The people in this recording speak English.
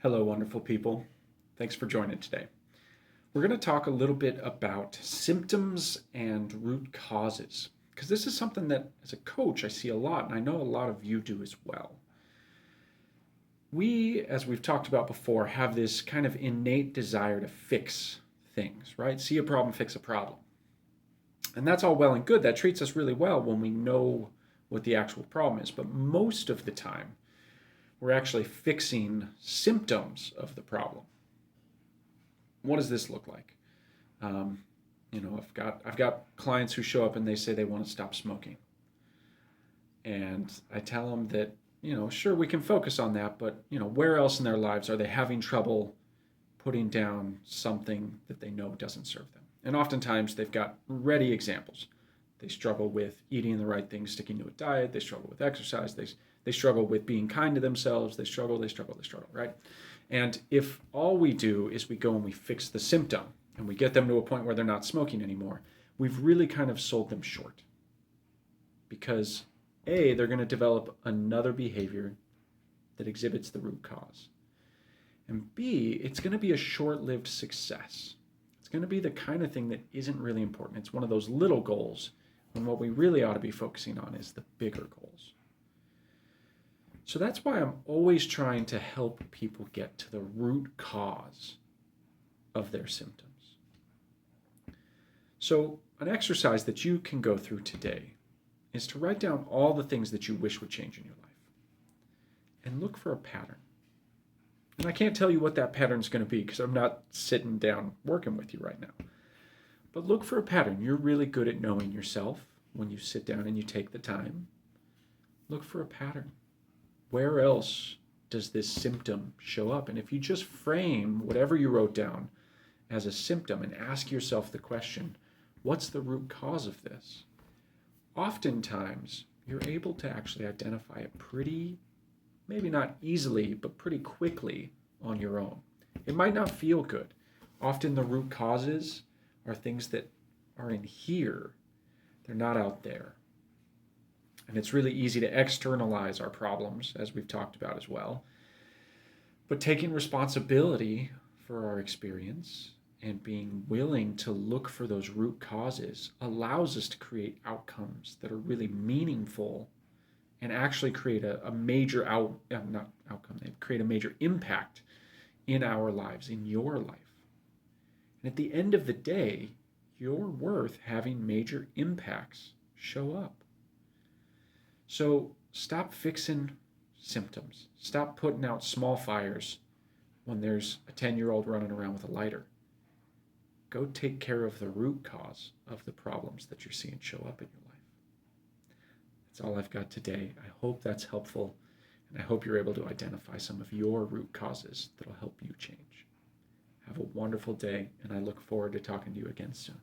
Hello, wonderful people. Thanks for joining today. We're going to talk a little bit about symptoms and root causes, because this is something that, as a coach, I see a lot, and I know a lot of you do as well. We, as we've talked about before, have this kind of innate desire to fix things, right? See a problem, fix a problem. And that's all well and good. That treats us really well when we know what the actual problem is. But most of the time, we're actually fixing symptoms of the problem. What does this look like? I've got clients who show up and they say they want to stop smoking, and I tell them that sure, we can focus on that, but where else in their lives are they having trouble putting down something that they know doesn't serve them? And oftentimes they've got ready examples. They struggle with eating the right things, sticking to a diet. They struggle with exercise. They struggle with being kind to themselves. They struggle, right? And if all we do is we go and we fix the symptom and we get them to a point where they're not smoking anymore, we've really kind of sold them short. Because A, they're going to develop another behavior that exhibits the root cause. And B, it's going to be a short-lived success. It's going to be the kind of thing that isn't really important. It's one of those little goals when what we really ought to be focusing on is the bigger goals. So that's why I'm always trying to help people get to the root cause of their symptoms. So an exercise that you can go through today is to write down all the things that you wish would change in your life and look for a pattern. And I can't tell you what that pattern is going to be because I'm not sitting down working with you right now. But look for a pattern. You're really good at knowing yourself when you sit down and you take the time. Look for a pattern. Where else does this symptom show up? And if you just frame whatever you wrote down as a symptom and ask yourself the question, what's the root cause of this? Oftentimes, you're able to actually identify it pretty, maybe not easily, but pretty quickly on your own. It might not feel good. Often the root causes are things that are in here. They're not out there. And it's really easy to externalize our problems, as we've talked about as well. But taking responsibility for our experience and being willing to look for those root causes allows us to create outcomes that are really meaningful and actually create a major create a major impact in our lives, in your life. And at the end of the day, you're worth having major impacts show up. So stop fixing symptoms. Stop putting out small fires when there's a 10-year-old running around with a lighter. Go take care of the root cause of the problems that you're seeing show up in your life. That's all I've got today. I hope that's helpful, and I hope you're able to identify some of your root causes that'll help you change. Have a wonderful day, and I look forward to talking to you again soon.